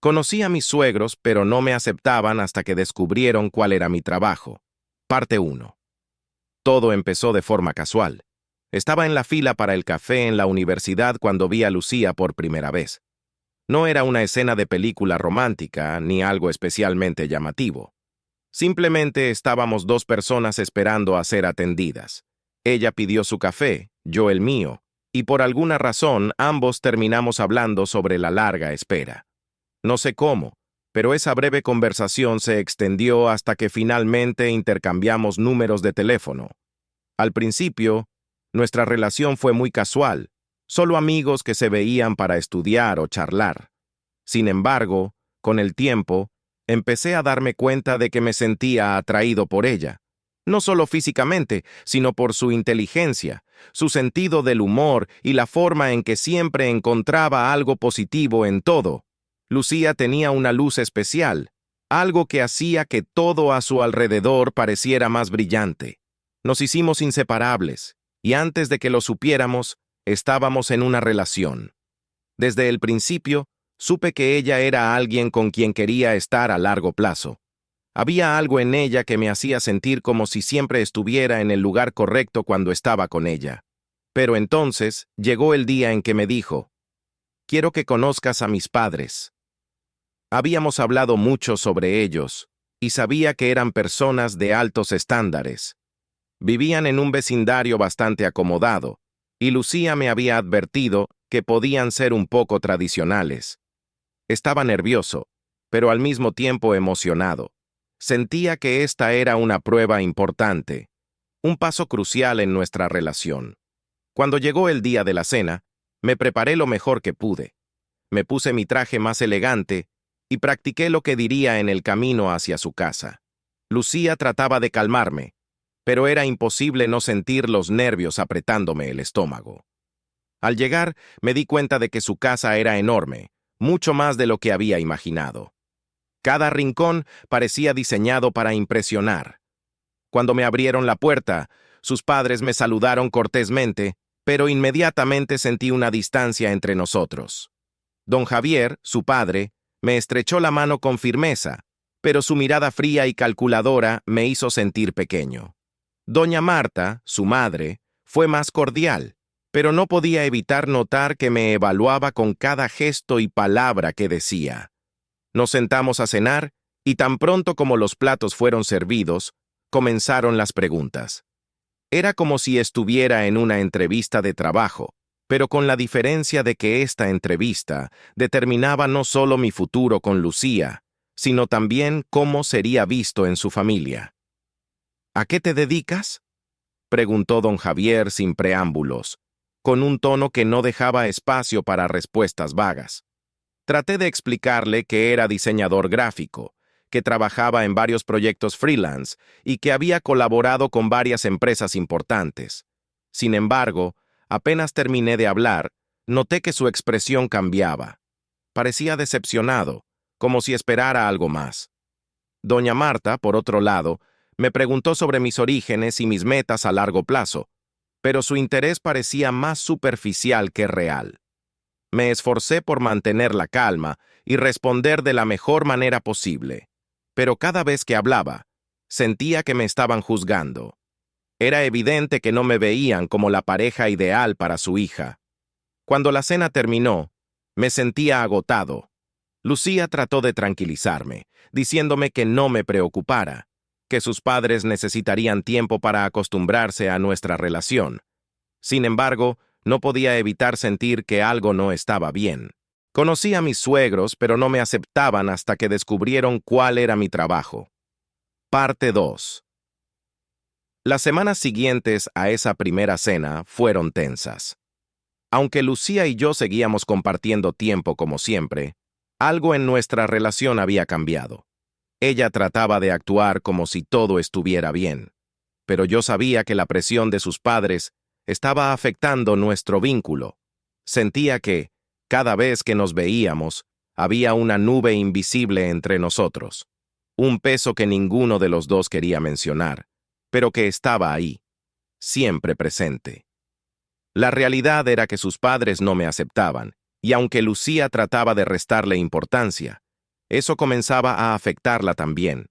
Conocí a mis suegros, pero no me aceptaban hasta que descubrieron cuál era mi trabajo. Parte 1. Todo empezó de forma casual. Estaba en la fila para el café en la universidad cuando vi a Lucía por primera vez. No era una escena de película romántica ni algo especialmente llamativo. Simplemente estábamos dos personas esperando a ser atendidas. Ella pidió su café, yo el mío, y por alguna razón ambos terminamos hablando sobre la larga espera. No sé cómo, pero esa breve conversación se extendió hasta que finalmente intercambiamos números de teléfono. Al principio, nuestra relación fue muy casual, solo amigos que se veían para estudiar o charlar. Sin embargo, con el tiempo, empecé a darme cuenta de que me sentía atraído por ella. No solo físicamente, sino por su inteligencia, su sentido del humor y la forma en que siempre encontraba algo positivo en todo. Lucía tenía una luz especial, algo que hacía que todo a su alrededor pareciera más brillante. Nos hicimos inseparables, y antes de que lo supiéramos, estábamos en una relación. Desde el principio, supe que ella era alguien con quien quería estar a largo plazo. Había algo en ella que me hacía sentir como si siempre estuviera en el lugar correcto cuando estaba con ella. Pero entonces llegó el día en que me dijo: «Quiero que conozcas a mis padres». Habíamos hablado mucho sobre ellos, y sabía que eran personas de altos estándares. Vivían en un vecindario bastante acomodado, y Lucía me había advertido que podían ser un poco tradicionales. Estaba nervioso, pero al mismo tiempo emocionado. Sentía que esta era una prueba importante, un paso crucial en nuestra relación. Cuando llegó el día de la cena, me preparé lo mejor que pude. Me puse mi traje más elegante y practiqué lo que diría en el camino hacia su casa. Lucía trataba de calmarme, pero era imposible no sentir los nervios apretándome el estómago. Al llegar, me di cuenta de que su casa era enorme, mucho más de lo que había imaginado. Cada rincón parecía diseñado para impresionar. Cuando me abrieron la puerta, sus padres me saludaron cortésmente, pero inmediatamente sentí una distancia entre nosotros. Don Javier, su padre, me estrechó la mano con firmeza, pero su mirada fría y calculadora me hizo sentir pequeño. Doña Marta, su madre, fue más cordial, pero no podía evitar notar que me evaluaba con cada gesto y palabra que decía. Nos sentamos a cenar, y tan pronto como los platos fueron servidos, comenzaron las preguntas. Era como si estuviera en una entrevista de trabajo, pero con la diferencia de que esta entrevista determinaba no solo mi futuro con Lucía, sino también cómo sería visto en su familia. «¿A qué te dedicas?», preguntó don Javier sin preámbulos, con un tono que no dejaba espacio para respuestas vagas. Traté de explicarle que era diseñador gráfico, que trabajaba en varios proyectos freelance y que había colaborado con varias empresas importantes. Sin embargo, apenas terminé de hablar, noté que su expresión cambiaba. Parecía decepcionado, como si esperara algo más. Doña Marta, por otro lado, me preguntó sobre mis orígenes y mis metas a largo plazo, pero su interés parecía más superficial que real. Me esforcé por mantener la calma y responder de la mejor manera posible, pero cada vez que hablaba, sentía que me estaban juzgando. Era evidente que no me veían como la pareja ideal para su hija. Cuando la cena terminó, me sentía agotado. Lucía trató de tranquilizarme, diciéndome que no me preocupara, que sus padres necesitarían tiempo para acostumbrarse a nuestra relación. Sin embargo, no podía evitar sentir que algo no estaba bien. Conocí a mis suegros, pero no me aceptaban hasta que descubrieron cuál era mi trabajo. Parte 2. Las semanas siguientes a esa primera cena fueron tensas. Aunque Lucía y yo seguíamos compartiendo tiempo como siempre, algo en nuestra relación había cambiado. Ella trataba de actuar como si todo estuviera bien, pero yo sabía que la presión de sus padres estaba afectando nuestro vínculo. Sentía que, cada vez que nos veíamos, había una nube invisible entre nosotros, un peso que ninguno de los dos quería mencionar, pero que estaba ahí, siempre presente. La realidad era que sus padres no me aceptaban, y aunque Lucía trataba de restarle importancia, Eso comenzaba a afectarla también.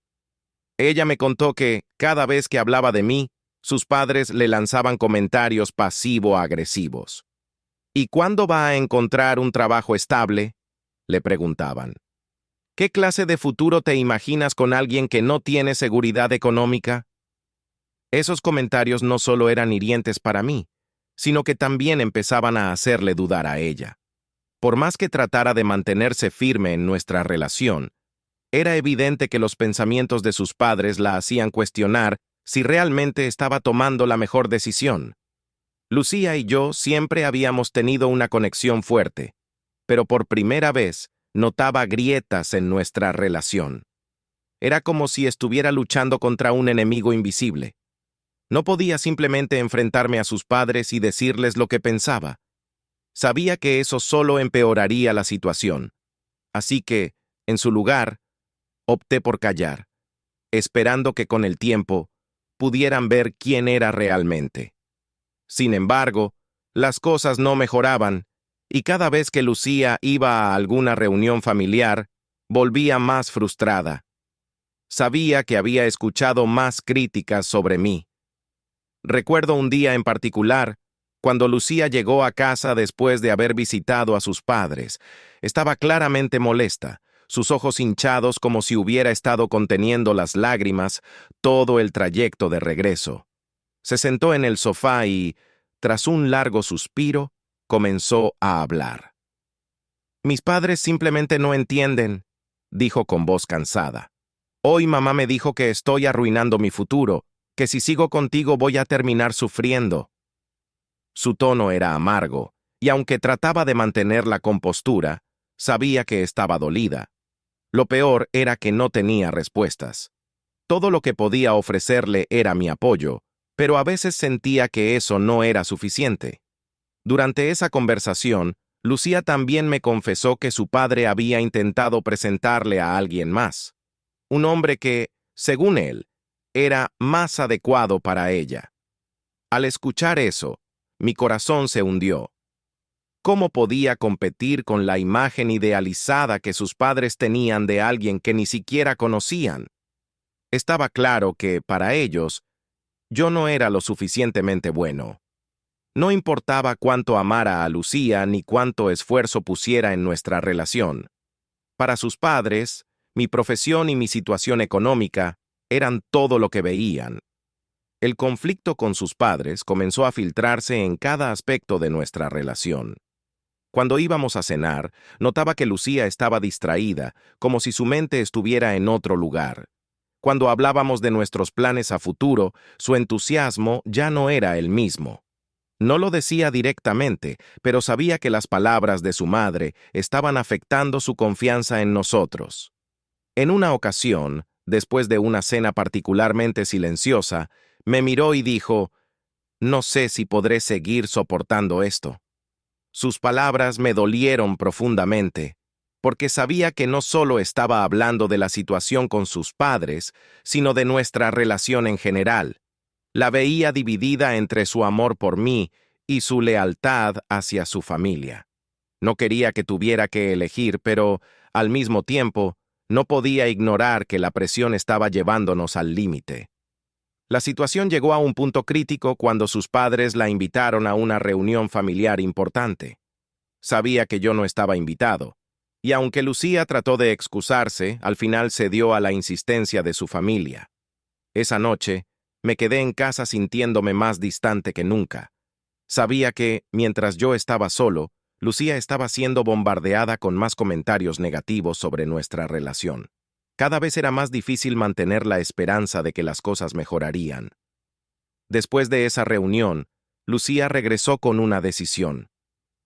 Ella me contó que, cada vez que hablaba de mí, sus padres le lanzaban comentarios pasivo-agresivos. ¿Y cuándo va a encontrar un trabajo estable?, le preguntaban. ¿Qué clase de futuro te imaginas con alguien que no tiene seguridad económica? Esos comentarios no solo eran hirientes para mí, sino que también empezaban a hacerle dudar a ella. Por más que tratara de mantenerse firme en nuestra relación, era evidente que los pensamientos de sus padres la hacían cuestionar si realmente estaba tomando la mejor decisión. Lucía y yo siempre habíamos tenido una conexión fuerte, pero por primera vez notaba grietas en nuestra relación. Era como si estuviera luchando contra un enemigo invisible. No podía simplemente enfrentarme a sus padres y decirles lo que pensaba. Sabía que eso solo empeoraría la situación. Así que, en su lugar, opté por callar, esperando que con el tiempo pudieran ver quién era realmente. Sin embargo, las cosas no mejoraban, y cada vez que Lucía iba a alguna reunión familiar, volvía más frustrada. Sabía que había escuchado más críticas sobre mí. Recuerdo un día en particular, cuando Lucía llegó a casa después de haber visitado a sus padres. Estaba claramente molesta, sus ojos hinchados como si hubiera estado conteniendo las lágrimas todo el trayecto de regreso. Se sentó en el sofá y, tras un largo suspiro, comenzó a hablar. «Mis padres simplemente no entienden», dijo con voz cansada. «Hoy mamá me dijo que estoy arruinando mi futuro, que si sigo contigo voy a terminar sufriendo». Su tono era amargo, y aunque trataba de mantener la compostura, sabía que estaba dolida. Lo peor era que no tenía respuestas. Todo lo que podía ofrecerle era mi apoyo, pero a veces sentía que eso no era suficiente. Durante esa conversación, Lucía también me confesó que su padre había intentado presentarle a alguien más, un hombre que, según él, era más adecuado para ella. Al escuchar eso, mi corazón se hundió. ¿Cómo podía competir con la imagen idealizada que sus padres tenían de alguien que ni siquiera conocían? Estaba claro que, para ellos, yo no era lo suficientemente bueno. No importaba cuánto amara a Lucía ni cuánto esfuerzo pusiera en nuestra relación. Para sus padres, mi profesión y mi situación económica eran todo lo que veían. El conflicto con sus padres comenzó a filtrarse en cada aspecto de nuestra relación. Cuando íbamos a cenar, notaba que Lucía estaba distraída, como si su mente estuviera en otro lugar. Cuando hablábamos de nuestros planes a futuro, su entusiasmo ya no era el mismo. No lo decía directamente, pero sabía que las palabras de su madre estaban afectando su confianza en nosotros. En una ocasión, después de una cena particularmente silenciosa, me miró y dijo: «No sé si podré seguir soportando esto». Sus palabras me dolieron profundamente, porque sabía que no solo estaba hablando de la situación con sus padres, sino de nuestra relación en general. La veía dividida entre su amor por mí y su lealtad hacia su familia. No quería que tuviera que elegir, pero, al mismo tiempo, no podía ignorar que la presión estaba llevándonos al límite. La situación llegó a un punto crítico cuando sus padres la invitaron a una reunión familiar importante. Sabía que yo no estaba invitado, y aunque Lucía trató de excusarse, al final cedió a la insistencia de su familia. Esa noche, me quedé en casa sintiéndome más distante que nunca. Sabía que, mientras yo estaba solo, Lucía estaba siendo bombardeada con más comentarios negativos sobre nuestra relación. Cada vez era más difícil mantener la esperanza de que las cosas mejorarían. Después de esa reunión, Lucía regresó con una decisión.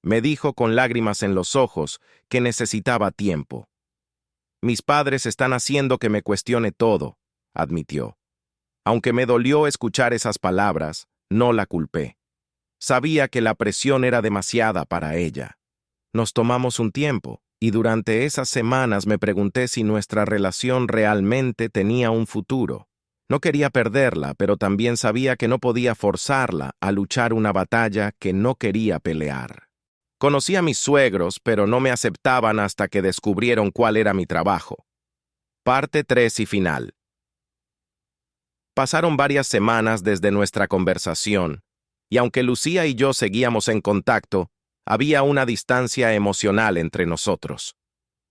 Me dijo con lágrimas en los ojos que necesitaba tiempo. «Mis padres están haciendo que me cuestione todo», admitió. Aunque me dolió escuchar esas palabras, no la culpé. Sabía que la presión era demasiada para ella. Nos tomamos un tiempo, y durante esas semanas me pregunté si nuestra relación realmente tenía un futuro. No quería perderla, pero también sabía que no podía forzarla a luchar una batalla que no quería pelear. Conocí a mis suegros, pero no me aceptaban hasta que descubrieron cuál era mi trabajo. Parte 3 y final. Pasaron varias semanas desde nuestra conversación, y aunque Lucía y yo seguíamos en contacto, había una distancia emocional entre nosotros.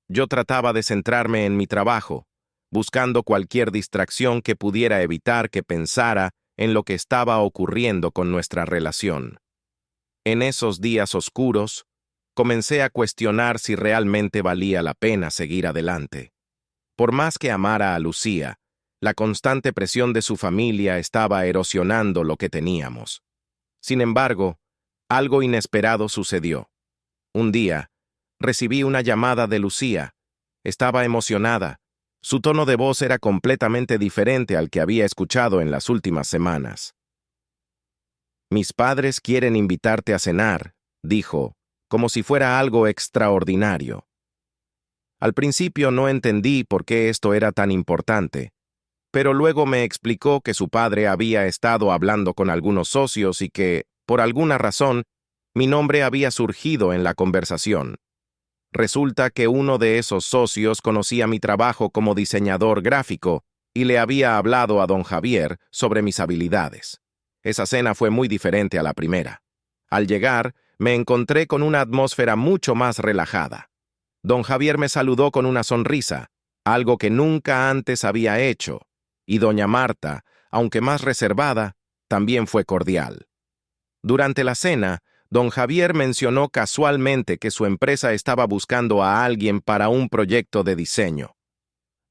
Yo trataba de centrarme en mi trabajo, buscando cualquier distracción que pudiera evitar que pensara en lo que estaba ocurriendo con nuestra relación. En esos días oscuros, comencé a cuestionar si realmente valía la pena seguir adelante. Por más que amara a Lucía, la constante presión de su familia estaba erosionando lo que teníamos. Sin embargo, algo inesperado sucedió. Un día, recibí una llamada de Lucía. Estaba emocionada. Su tono de voz era completamente diferente al que había escuchado en las últimas semanas. «Mis padres quieren invitarte a cenar», dijo, como si fuera algo extraordinario. Al principio no entendí por qué esto era tan importante, pero luego me explicó que su padre había estado hablando con algunos socios y que, por alguna razón, mi nombre había surgido en la conversación. Resulta que uno de esos socios conocía mi trabajo como diseñador gráfico y le había hablado a don Javier sobre mis habilidades. Esa cena fue muy diferente a la primera. Al llegar, me encontré con una atmósfera mucho más relajada. Don Javier me saludó con una sonrisa, algo que nunca antes había hecho, y doña Marta, aunque más reservada, también fue cordial. Durante la cena, don Javier mencionó casualmente que su empresa estaba buscando a alguien para un proyecto de diseño.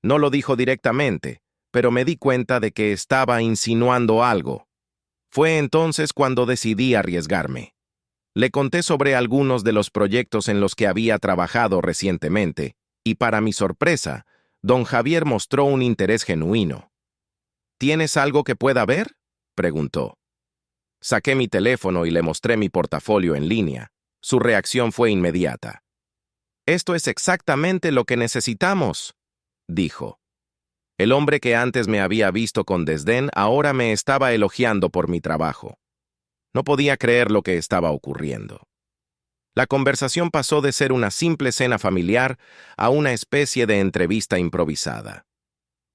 No lo dijo directamente, pero me di cuenta de que estaba insinuando algo. Fue entonces cuando decidí arriesgarme. Le conté sobre algunos de los proyectos en los que había trabajado recientemente, y para mi sorpresa, don Javier mostró un interés genuino. «¿Tienes algo que pueda ver?», preguntó. Saqué mi teléfono y le mostré mi portafolio en línea. Su reacción fue inmediata. «Esto es exactamente lo que necesitamos», dijo. El hombre que antes me había visto con desdén ahora me estaba elogiando por mi trabajo. No podía creer lo que estaba ocurriendo. La conversación pasó de ser una simple cena familiar a una especie de entrevista improvisada.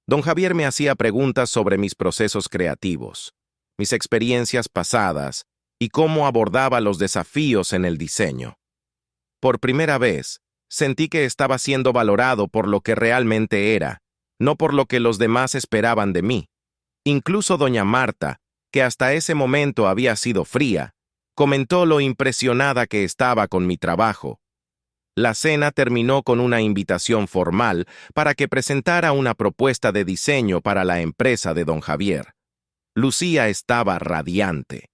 Don Javier me hacía preguntas sobre mis procesos creativos, mis experiencias pasadas y cómo abordaba los desafíos en el diseño. Por primera vez, sentí que estaba siendo valorado por lo que realmente era, no por lo que los demás esperaban de mí. Incluso doña Marta, que hasta ese momento había sido fría, comentó lo impresionada que estaba con mi trabajo. La cena terminó con una invitación formal para que presentara una propuesta de diseño para la empresa de don Javier. Lucía estaba radiante.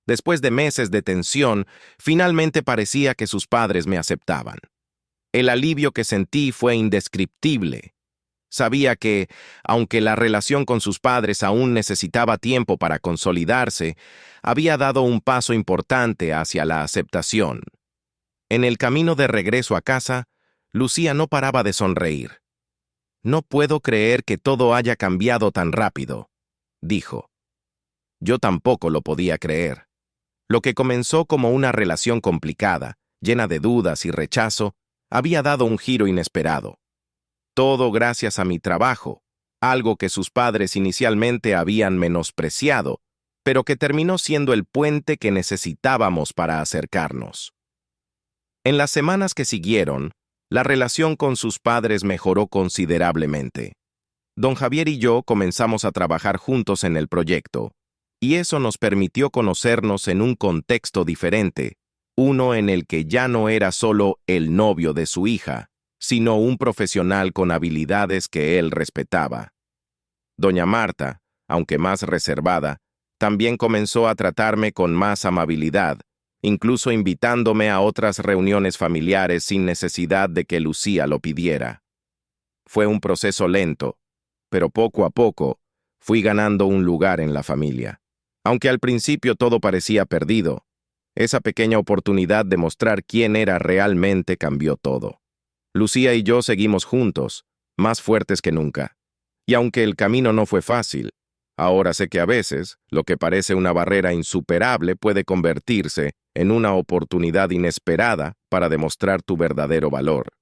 Después de meses de tensión, finalmente parecía que sus padres me aceptaban. El alivio que sentí fue indescriptible. Sabía que, aunque la relación con sus padres aún necesitaba tiempo para consolidarse, había dado un paso importante hacia la aceptación. En el camino de regreso a casa, Lucía no paraba de sonreír. «No puedo creer que todo haya cambiado tan rápido», dijo. Yo tampoco lo podía creer. Lo que comenzó como una relación complicada, llena de dudas y rechazo, había dado un giro inesperado. Todo gracias a mi trabajo, algo que sus padres inicialmente habían menospreciado, pero que terminó siendo el puente que necesitábamos para acercarnos. En las semanas que siguieron, la relación con sus padres mejoró considerablemente. Don Javier y yo comenzamos a trabajar juntos en el proyecto, y eso nos permitió conocernos en un contexto diferente, uno en el que ya no era solo el novio de su hija, sino un profesional con habilidades que él respetaba. Doña Marta, aunque más reservada, también comenzó a tratarme con más amabilidad, incluso invitándome a otras reuniones familiares sin necesidad de que Lucía lo pidiera. Fue un proceso lento, pero poco a poco fui ganando un lugar en la familia. Aunque al principio todo parecía perdido, esa pequeña oportunidad de mostrar quién era realmente cambió todo. Lucía y yo seguimos juntos, más fuertes que nunca. Y aunque el camino no fue fácil, Ahora sé que a veces, lo que parece una barrera insuperable puede convertirse en una oportunidad inesperada para demostrar tu verdadero valor.